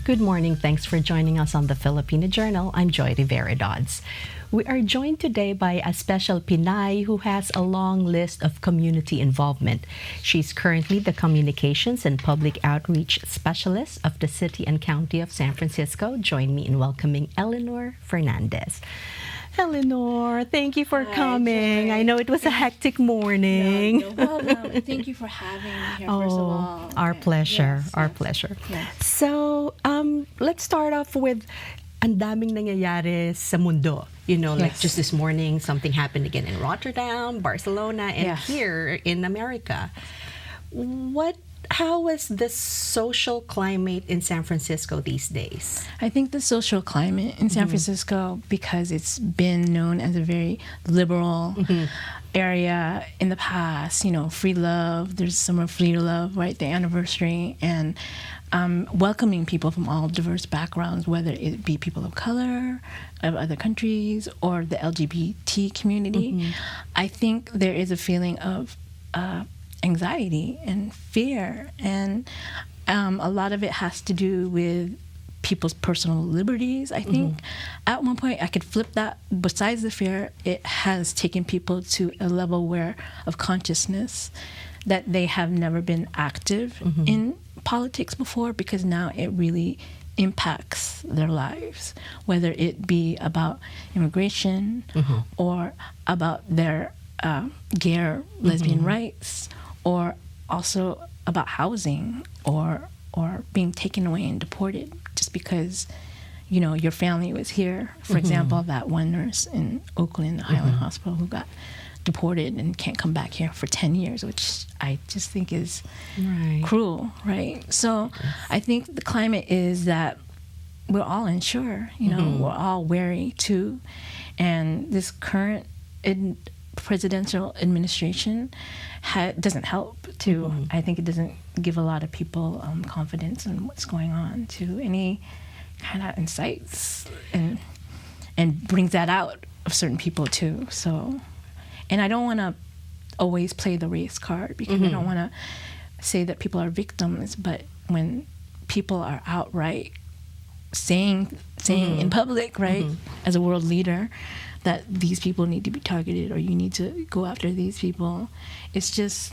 Good morning. Thanks for joining us on the Filipino Journal. I'm Joy Rivera Dodds. We are joined today by a special Pinay who has a long list of community involvement. She's currently the Communications and Public Outreach Specialist of the City and County of San Francisco. Join me in welcoming Elinor Fernandez. Elinor, thank you for coming. Joy. I know it was a hectic morning. No problem. Thank you for having me here, first of all. Our pleasure. Yes, our yes. pleasure. Yes. So, let's start off with ang daming nangyayari sa mundo. You know, like Yes. just this morning, something happened again in Rotterdam, Barcelona, and Yes. here in America. How is the social climate in San Francisco these days? I think the social climate in San Francisco, because it's been known as a very liberal area in the past, you know, free love, there's Summer of Free Love, right, the anniversary, and welcoming people from all diverse backgrounds, whether it be people of color, of other countries, or the LGBT community. I think there is a feeling of anxiety and fear, and a lot of it has to do with people's personal liberties. I think at one point I could flip that. Besides the fear, it has taken people to a level of consciousness that they have never been active in politics before, because now it really impacts their lives, whether it be about immigration or about their gay or lesbian rights, or also about housing, or being taken away and deported just because, you know, your family was here. For example, that one nurse in Oakland, the Highland Hospital, who got deported and can't come back here for 10 years, which I just think is cruel, right? So I think the climate is that we're all unsure, you know, we're all wary too. And this current presidential administration doesn't help to, I think it doesn't give a lot of people confidence in what's going on, to any kind of insights, and brings that out of certain people too. So, and I don't want to always play the race card, because I don't want to say that people are victims, but when people are outright saying in public, right, as a world leader, that these people need to be targeted, or you need to go after these people, it's just,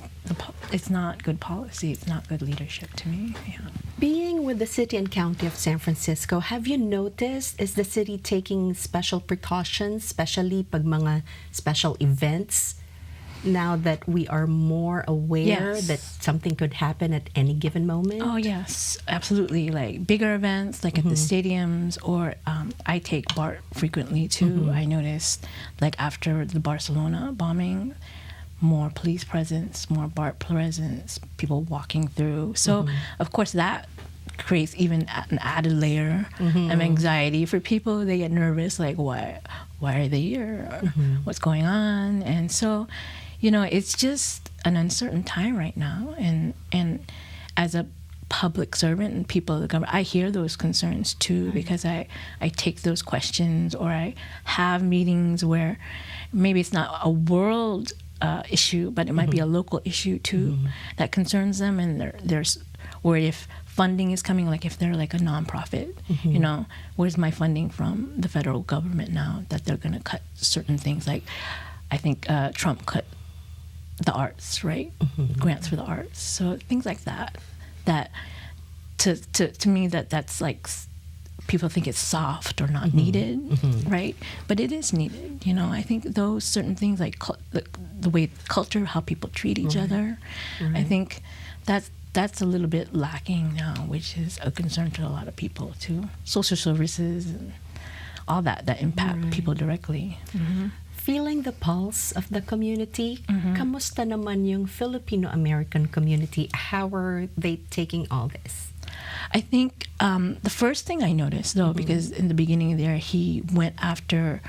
it's not good policy, it's not good leadership to me. Yeah. Being with the City and County of San Francisco, have you noticed, is the city taking special precautions, especially pag mga special events, now that we are more aware that something could happen at any given moment? Oh, yes, absolutely. Like bigger events, like at the stadiums, or I take BART frequently too. I noticed, like after the Barcelona bombing, more police presence, more BART presence, people walking through. So, of course, that creates even an added layer of anxiety for people. They get nervous, like, why are they here? Or what's going on? And so, you know, it's just an uncertain time right now. And as a public servant and people of the government, I hear those concerns too, because I take those questions, or I have meetings where maybe it's not a world issue, but it might be a local issue too that concerns them. And there's worried if funding is coming, like if they're like a nonprofit, you know, where's my funding from the federal government now that they're going to cut certain things? Like, I think Trump cut the arts, right? Grants for the arts. So things like that to me, that's like, people think it's soft or not needed, right? But it is needed, you know. I think those certain things, like the way culture, how people treat each other, I think that's a little bit lacking now, which is a concern to a lot of people too. Social services and all that impact people directly. Feeling the pulse of the community, kamusta naman yung Filipino-American community? How are they taking all this? I think the first thing I noticed, though, because in the beginning there, he went after,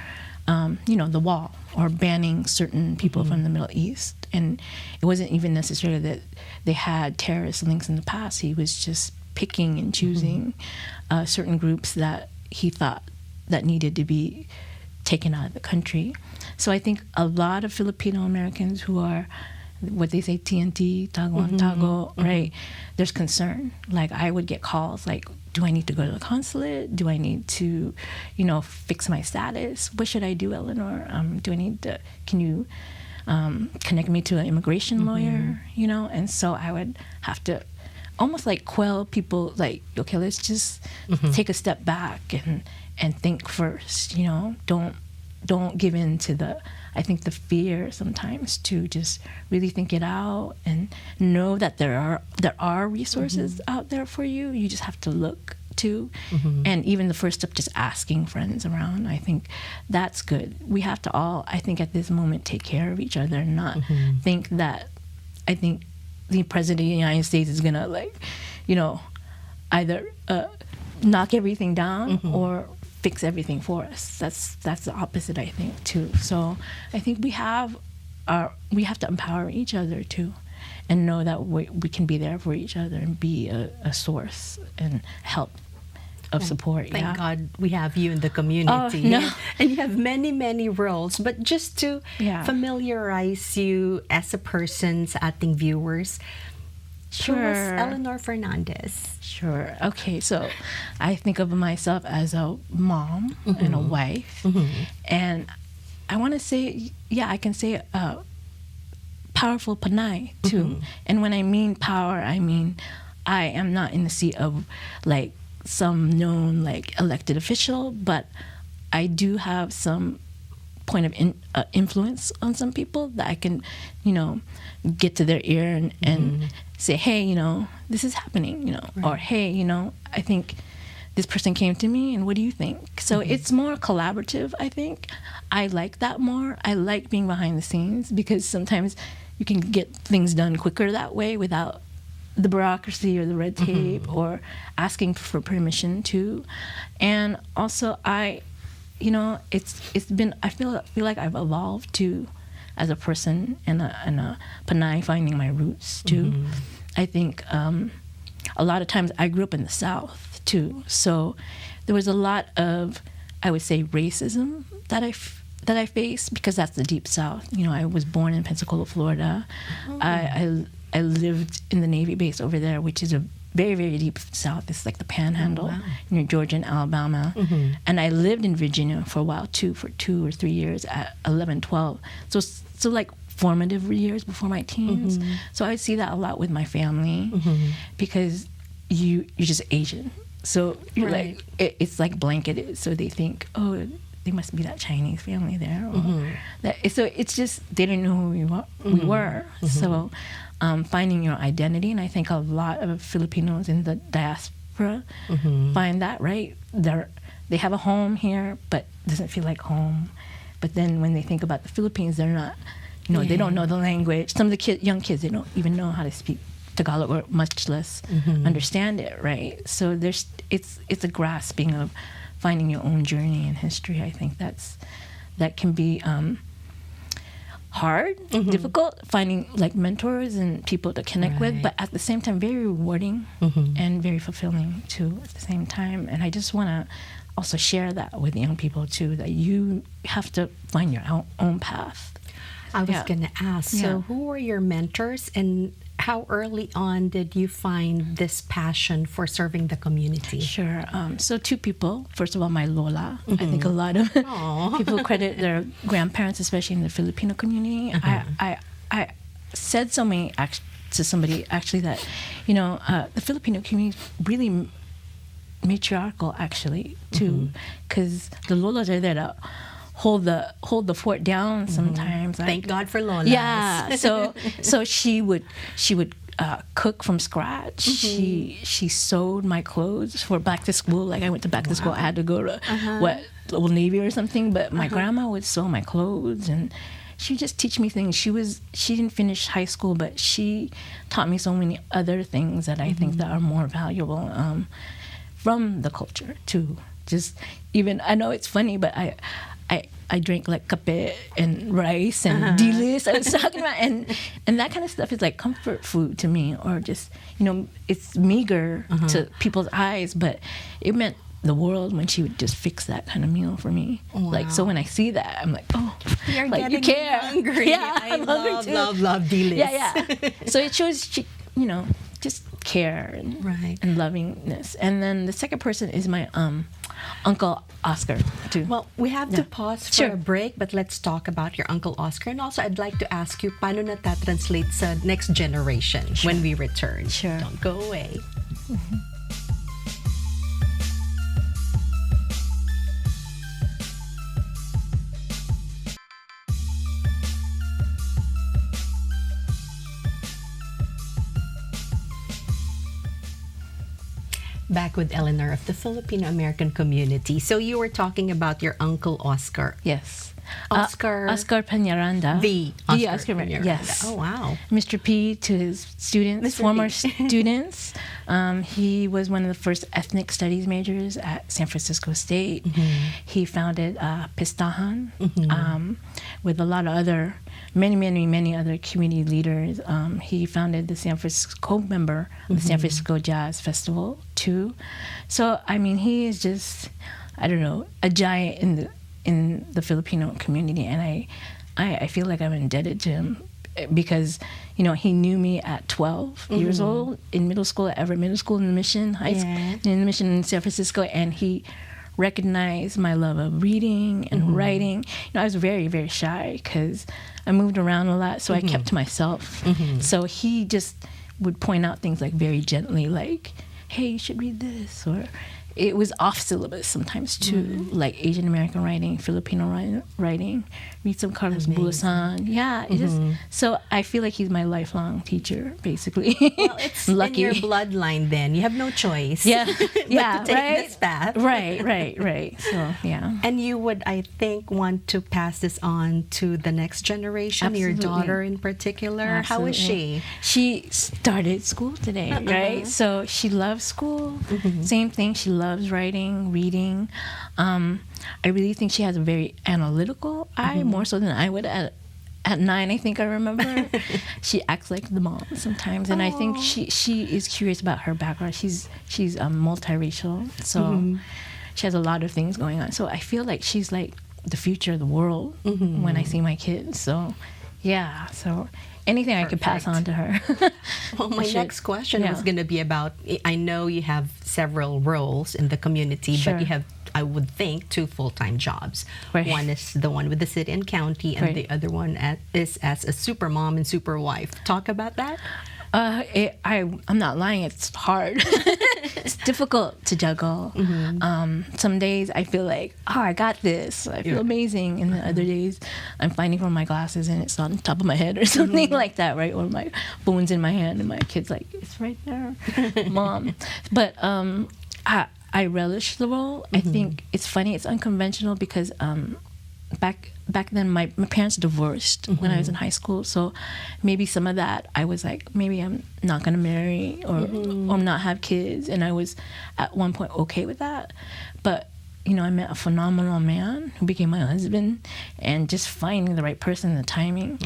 you know, the wall, or banning certain people from the Middle East. And it wasn't even necessarily that they had terrorist links in the past. He was just picking and choosing certain groups that he thought that needed to be taken out of the country. So I think a lot of Filipino Americans who are what they say, TNT, tago on tago, right? There's concern. Like, I would get calls like, do I need to go to the consulate? Do I need to, fix my status? What should I do, Elinor? Do I need to, can you connect me to an immigration lawyer? And so I would have to almost like quell people, like, okay, let's just take a step back and think first, don't give in to the fear sometimes, to just really think it out and know that there are resources out there for you. You just have to look to, and even the first step, just asking friends around. I think that's good. We have to all, I think, at this moment, take care of each other and not think that, I think the president of the United States is gonna, like, either knock everything down or fix everything for us. That's the opposite, I think, too. So I think we have to empower each other too, and know that we can be there for each other and be a source and help of support. Thank God we have you in the community. Oh, no. And you have many, many roles. But just to familiarize you as a person sa ating viewers, who is Elinor Fernandez? Sure. Okay, so I think of myself as a mom and a wife. And I want to say, I can say powerful Panay too. And when I mean power, I mean I am not in the seat of like some known like elected official, but I do have some point of influence on some people that I can, get to their ear and say, hey, this is happening, or hey, I think this person came to me and what do you think? So it's more collaborative, I think. I like that more. I like being behind the scenes because sometimes you can get things done quicker that way without the bureaucracy or the red tape or asking for permission too. And also it's been, I feel like I've evolved too as a person and a Panay, finding my roots too. I think a lot of times I grew up in the South too, so there was a lot of, I would say, racism that I faced because that's the Deep South. I was born in Pensacola, Florida. I lived in the Navy base over there, which is a very, very deep South. It's like the Panhandle near Georgia and Alabama. And I lived in Virginia for a while too, for 2 or 3 years at 11, 12. So like formative years before my teens. So I see that a lot with my family because you're just Asian. So you're like, it's like blanketed. So they think, oh, they must be that Chinese family there. Or that, so it's just, they didn't know who we were. So finding your identity, and I think a lot of Filipinos in the diaspora find that, right? They have a home here, but it doesn't feel like home. But then when they think about the Philippines, they're not, they don't know the language. Some of the young kids, they don't even know how to speak Tagalog or much less understand it, right? So it's a grasping of finding your own journey in history. I think that can be hard, difficult, finding like mentors and people to connect with, but at the same time very rewarding and very fulfilling too at the same time. And I just want to also share that with young people too, that you have to find your own path. I was going to ask, so who were your mentors and how early on did you find this passion for serving the community? Sure. So 2 people. First of all, my Lola. I think a lot of people credit their grandparents, especially in the Filipino community. I said to somebody actually that, the Filipino community is really matriarchal actually too, because the Lolas are there to hold the fort down sometimes. Thank God for Lolas. Yeah. So she would cook from scratch. She sewed my clothes for back to school. Like I went to back to school, I had to go to Old Navy or something. But my grandma would sew my clothes, and she would just teach me things. She didn't finish high school, but she taught me so many other things that I think that are more valuable from the culture too. Just even, I know it's funny, but I drink like kape and rice and dilis. I was talking about, and that kind of stuff is like comfort food to me, or just, it's meager to people's eyes, but it meant the world when she would just fix that kind of meal for me. Like, so when I see that, I'm like, oh, You're like you getting care. hungry. Yeah, I I'm hungry love, too. love D-list. Yeah. So it shows, just care and, Right. and lovingness. And then the second person is my Uncle Oscar, too. Well, we have to pause for Sure. a break, but let's talk about your Uncle Oscar. And also, I'd like to ask you, paano natatranslate sa next generation when we return? Sure. Don't go away. Back with Elinor of the Filipino American community. So you were talking about your Uncle Oscar. Yes. Oscar. Oscar Peñaranda. The Oscar Peñaranda. Yes. Oh, wow. Mr. P to his students, Mr. former P. students. He was one of the first ethnic studies majors at San Francisco State. He founded Pistahan with a lot of many other community leaders. He founded the San Francisco, co-member of the San Francisco Jazz Festival too. So, I mean, he is just, I don't know, a giant in the Filipino community, and I feel like I'm indebted to him because he knew me at 12 years old in middle school at Everett Middle School in the Mission High School, in the Mission in San Francisco, and he recognized my love of reading and writing. I was very, very shy because I moved around a lot, so I kept to myself. So he just would point out things like very gently, like, hey, you should read this, or it was off syllabus sometimes too, like Asian American writing, Filipino writing, read some Carlos Bulasan. Yeah, it just, so I feel like he's my lifelong teacher, basically. Well, it's lucky. in your bloodline then. You have no choice. Yeah, but yeah, to take right? this path. Right. So, yeah. And you would, I think, want to pass this on to the next generation, your Absolutely. daughter in particular. How is she? She started school today, right? So she loves school. Same thing. She loves writing, reading. I really think she has a very analytical eye, more so than I would at 9. I think I remember. She acts like the mom sometimes, and I think she is curious about her background. She's multiracial, so she has a lot of things going on. So I feel like she's like the future of the world when I see my kids. So yeah, so anything I could pass on to her. Well, my next question was going to be about, I know you have several roles in the community, but you have, I would think, 2 full-time jobs. Right. One is the one with the city and county, and the other one is as a super mom and super wife. Talk about that. I'm not lying. It's hard. It's difficult to juggle. Some days I feel like, I got this. I feel amazing. And the other days I'm finding for my glasses and it's on top of my head or something like that, right? Or my phone's in my hand and my kid's like, it's right there, Mom. But I relish the role. I think it's funny. It's unconventional because back then my parents divorced when I was in high school, so maybe some of that I was like, maybe I'm not gonna marry or not have kids, and I was at one point okay with that. But I met a phenomenal man who became my husband, and just finding the right person and the timing,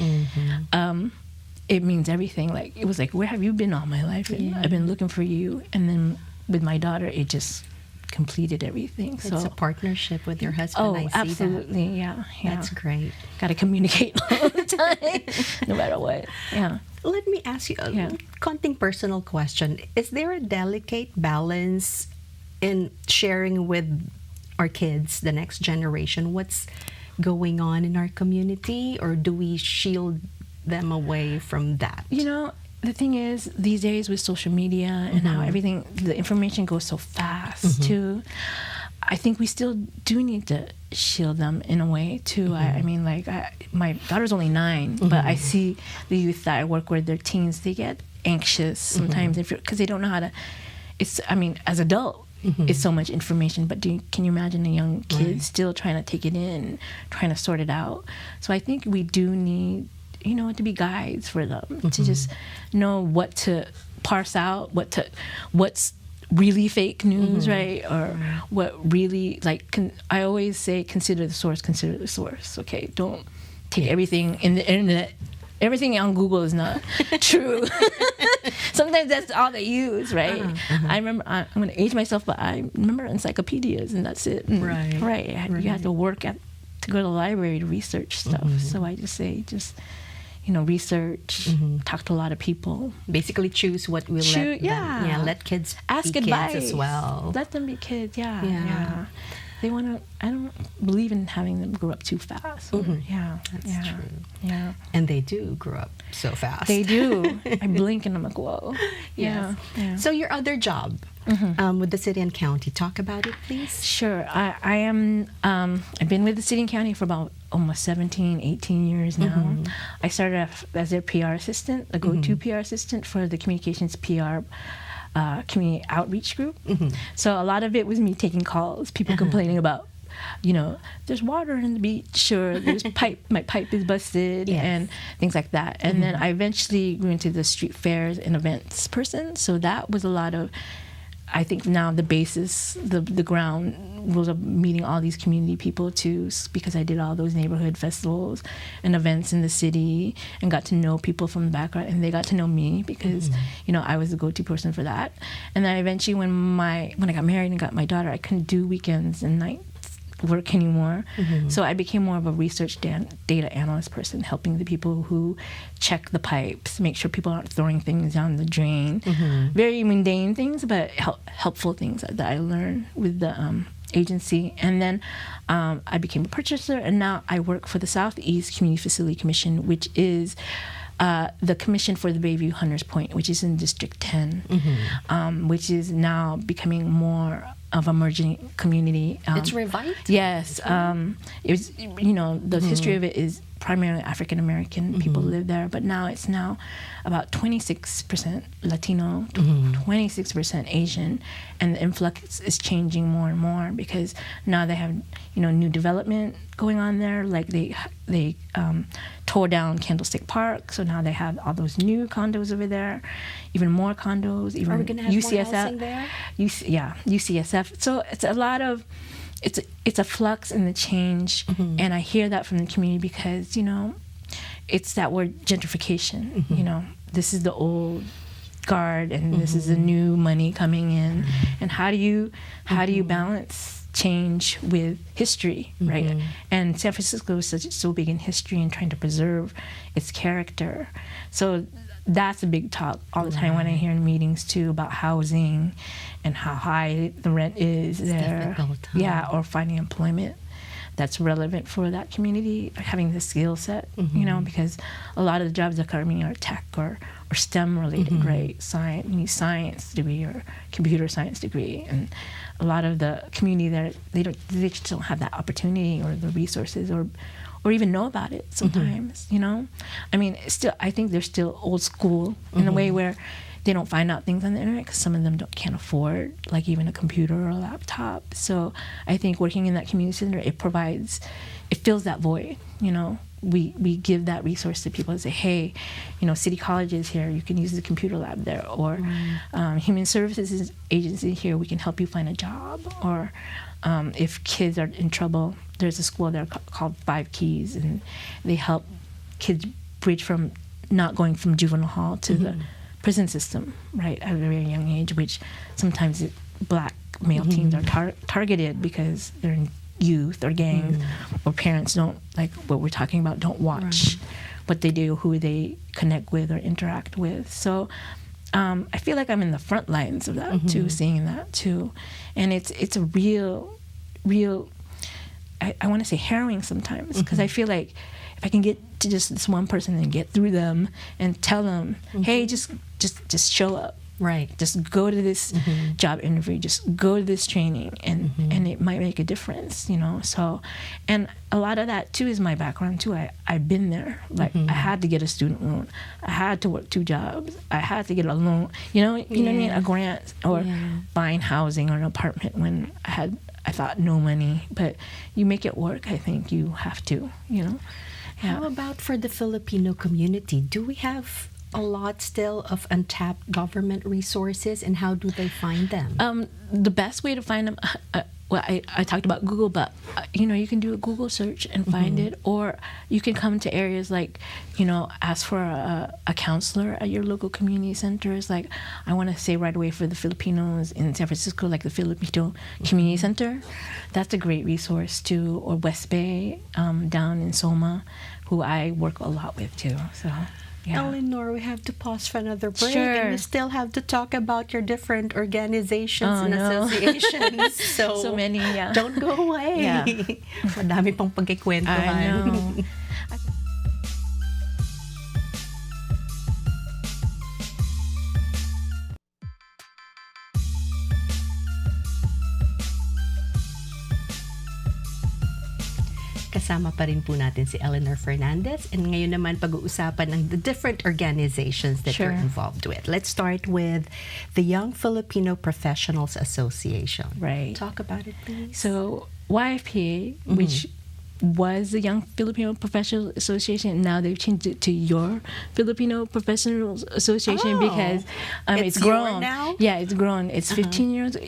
it means everything. Like, it was like, where have you been all my life? And I've been looking for you. And then with my daughter, it just completed everything. It's a partnership with your husband. I see absolutely. that. Yeah. That's great. Got to communicate all the time, no matter what. Yeah. Let me ask you a konting personal question. Is there a delicate balance in sharing with our kids, the next generation, what's going on in our community, or do we shield them away from that? The thing is, these days with social media and how everything, the information goes so fast too, I think we still do need to shield them in a way too. I mean, like, my daughter's only 9, but I see the youth that I work with, their teens, they get anxious sometimes because they don't know how to, as adult, it's so much information, but can you imagine a young kid still trying to take it in, trying to sort it out? So I think we do need, to be guides for them, to just know what to parse out, what's really fake news, right? Or what really, I always say, consider the source, okay? Don't take everything in the internet. Everything on Google is not true. Sometimes that's all they use, right? I remember, I'm going to age myself, but I remember encyclopedias, and that's it. And, right. You have to work at to go to the library to research stuff. So I just say, research, talk to a lot of people. Basically choose what will let them, let kids ask be advice kids as well. Let them be kids, yeah. They want to, I don't believe in having them grow up too fast. That's true. Yeah. And they do grow up so fast. They do. I blink and I'm like, whoa. Yes. Yeah. So your other job with the city and county, talk about it, please. Sure. I am, I've been with the city and county for about almost 17, 18 years now. I started off as their PR assistant, the go-to PR assistant for the communications PR community outreach group. So a lot of it was me taking calls, people complaining about, there's water in the beach, or there's my pipe is busted, and things like that. And then I eventually grew into the street fairs and events person. So that was a lot of, I think now the basis, the ground rules of meeting all these community people too, because I did all those neighborhood festivals and events in the city and got to know people from the background, and they got to know me because I was the go-to person for that. And then eventually when I got married and got my daughter, I couldn't do weekends and nights work anymore. So I became more of a research data analyst person, helping the people who check the pipes, make sure people aren't throwing things down the drain. Very mundane things, but helpful things that I learned with the agency. And then I became a purchaser, and now I work for the Southeast Community Facility Commission, which is the commission for the Bayview Hunters Point, which is in District 10, which is now becoming more of a emerging community. It's revived? Yes. It was, the history of it is primarily African American people live there, but now it's about 26% Latino, 26% Asian, and the influx is changing more and more because now they have new development going on there. Like they tore down Candlestick Park, so now they have all those new condos over there, even more condos. Even Are we gonna have UCSF, more housing there? UCSF. So it's a lot of. It's a flux in the change, and I hear that from the community because it's that word gentrification. This is the old guard, and this is the new money coming in, and how do you balance change with history, right? And San Francisco is so big in history and trying to preserve its character, so that's a big talk all the time when I hear in meetings too about housing and how high the rent is there. Or finding employment that's relevant for that community, having the skill set, because a lot of the jobs that are coming are tech or STEM related, right? Science, you need science degree or computer science degree, and a lot of the community there, they just don't have that opportunity or the resources or even know about it sometimes, I mean, I think they're still old school in a way where they don't find out things on the internet because some of them can't afford like even a computer or a laptop. So I think working in that community center, it fills that void, We give that resource to people and say, hey, City College is here, you can use the computer lab there, or Human Services Agency here, we can help you find a job, or if kids are in trouble, there's a school there called 5 Keys, and they help kids bridge from not going from juvenile hall to the prison system, right, at a very young age, which sometimes black male teens are targeted because they're in youth or gangs, or parents don't, like what we're talking about, don't watch what they do, who they connect with or interact with. So I feel like I'm in the front lines of that too, seeing that too. And it's a real, I want to say harrowing sometimes, because I feel like if I can get to just this one person and get through them and tell them, hey, just show up. Right. Just go to this job interview, just go to this training, and it might make a difference, So, and a lot of that too is my background too. I've been there. Like I had to get a student loan. I had to work 2 jobs. I had to get a loan, you know what I mean? A grant or buying housing or an apartment when I thought no money, but you make it work. I think you have to, How about for the Filipino community? Do we have a lot still of untapped government resources, and how do they find them? The best way to find them, well, I talked about Google, but you can do a Google search and find it, or you can come to areas like, ask for a counselor at your local community centers. Like, I want to say right away for the Filipinos in San Francisco, like the Filipino Community Center. That's a great resource too. Or West Bay, down in Soma, who I work a lot with too. So. Yeah. Elinor, we have to pause for another break, Sure. and we still have to talk about your different organizations and no. associations. So many, yeah. Don't go away. Yeah. Madami pang pagkikwentuhan. I know. Kasama pa rin po natin si Elinor Fernandez, and ngayon naman pag-uusapan ng the different organizations that Sure. you're involved with. Let's start with the Young Filipino Professionals Association. Right. Talk about it, please. So YFPA, which was the Young Filipino Professional Association, now they've changed it to Your Filipino Professionals Association because It's it's your grown. now? Yeah, it's grown. It's 15 years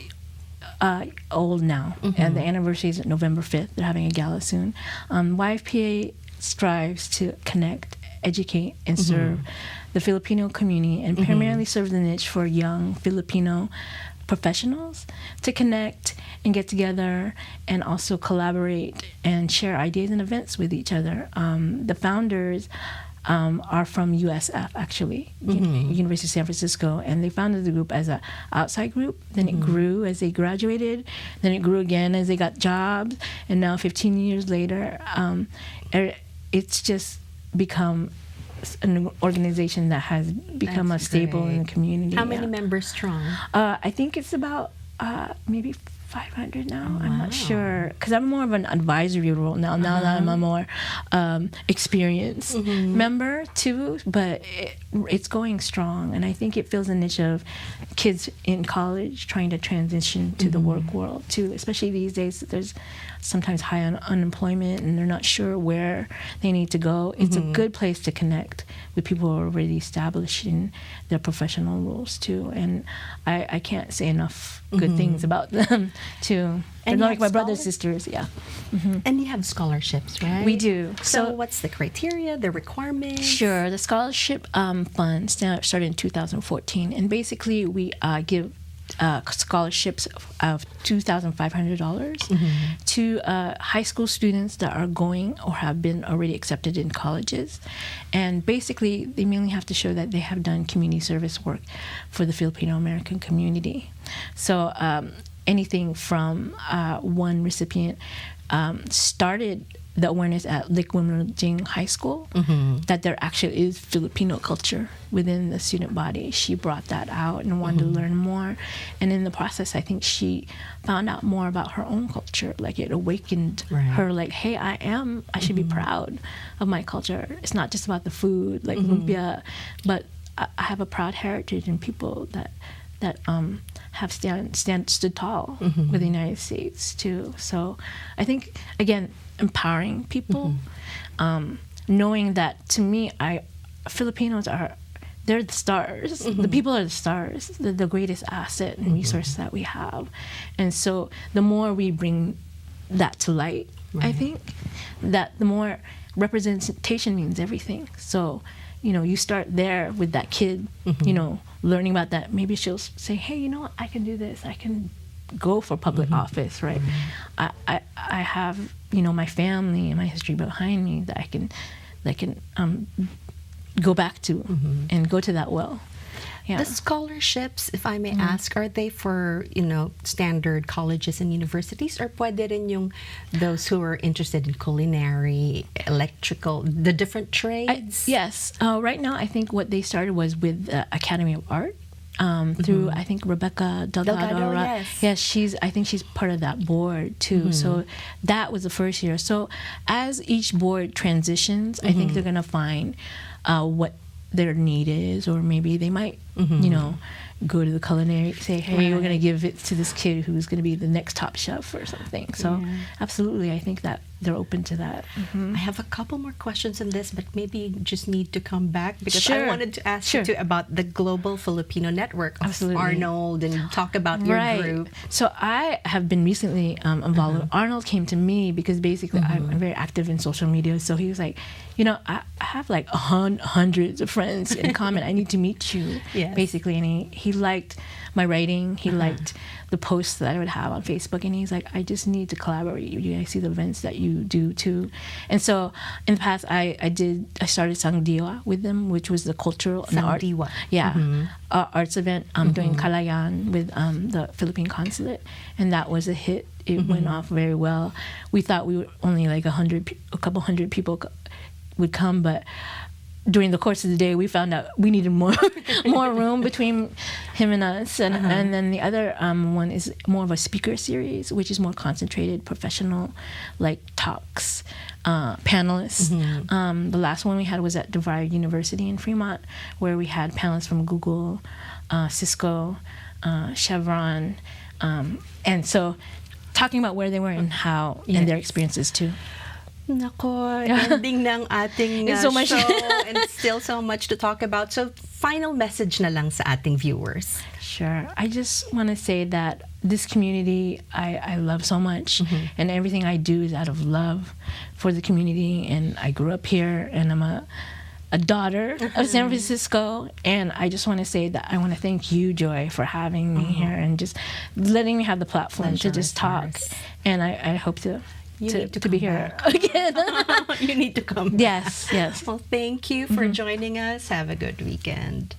old now, and the anniversary is November 5th. They're having a gala soon. YFPA strives to connect, educate, and serve the Filipino community, and primarily serve the niche for young Filipino professionals to connect and get together and also collaborate and share ideas and events with each other. The founders are from USF, actually, University of San Francisco, and they founded the group as an outside group. Then it grew as they graduated. Then it grew again as they got jobs. And now, 15 years later, it's just become an organization that has become That's a staple in the community. How many members strong? I think it's about maybe 500 now. I'm Wow. not sure, because I'm more of an advisory role now. Now that I'm a more experienced member too, but it's going strong, and I think it fills a niche of kids in college trying to transition to the work world too. Especially these days, there's sometimes high unemployment, and they're not sure where they need to go. It's a good place to connect with people who are already established in their professional roles too. And I can't say enough good things about them too. And They're you like have my brothers, sisters. Yeah. And you have scholarships, right? We do. So, So- what's the criteria, the requirements? Sure. The scholarship fund started in 2014, and basically we give scholarships of $2,500 to high school students that are going or have been already accepted in colleges. And basically, they mainly have to show that they have done community service work for the Filipino American community. So anything from one recipient started the awareness at Lake Wimmerding High School that there actually is Filipino culture within the student body. She brought that out and wanted to learn more. And in the process, I think she found out more about her own culture. Like, it awakened her, like, hey, I should be proud of my culture. It's not just about the food, like lumpia, but I have a proud heritage and people that have stood tall with the United States too. So I think, again, empowering people, knowing that, to me, Filipinos they're the stars. The people are the stars. They're the greatest asset and resource that we have. And so the more we bring that to light, I think that the more representation means everything. So, you start there with that kid, learning about that. Maybe she'll say, hey, you know what, I can do this. I can go for public office, right? I have, my family and my history behind me that I can go back to and go to that well. Yeah. The scholarships, if I may ask, are they for, standard colleges and universities, or pwede rin yung those who are interested in culinary, electrical, the different trades? Yes. Right now, I think what they started was with the Academy of Art. Through, I think, Rebecca Delgado. Yes. I think she's part of that board too. So that was the first year. So as each board transitions, I think they're going to find what their need is, or maybe they might you know, go to the culinary, say, hey, we're going to give it to this kid who's going to be the next top chef or something. So absolutely, I think that they're open to that. I have a couple more questions on this, but maybe you just need to come back because I wanted to ask you too about the Global Filipino Network of Arnold and talk about your group. So I have been recently involved with Arnold came to me because basically I'm very active in social media. So he was like, you know, I have like hundreds of friends in common. I need to meet you, basically. And he liked my writing. He liked the posts that I would have on Facebook. And he's like, I just need to collaborate with you. I see the events that you do too. And so in the past, I started Sangdiwa with them, which was the cultural and art. Arts event doing Kalayan with the Philippine consulate. And that was a hit. It went off very well. We thought we were only like a couple hundred people would come, but during the course of the day, we found out we needed more room between him and us. And then the other one is more of a speaker series, which is more concentrated, professional, like talks, panelists. The last one we had was at DeVry University in Fremont, where we had panelists from Google, Cisco, Chevron, and so talking about where they were and how and their experiences too. Nako, ending ng ating so much. show and still so much to talk about. So, final message na lang sa ating viewers. Sure. I just want to say that this community I love so much, and everything I do is out of love for the community. And I grew up here, and I'm a daughter of San Francisco, and I just want to say that I want to thank you, Joy, for having me here and just letting me have the platform to just talk. And I hope to be here again. You need to come back. Yes. Well, thank you for joining us. Have a good weekend.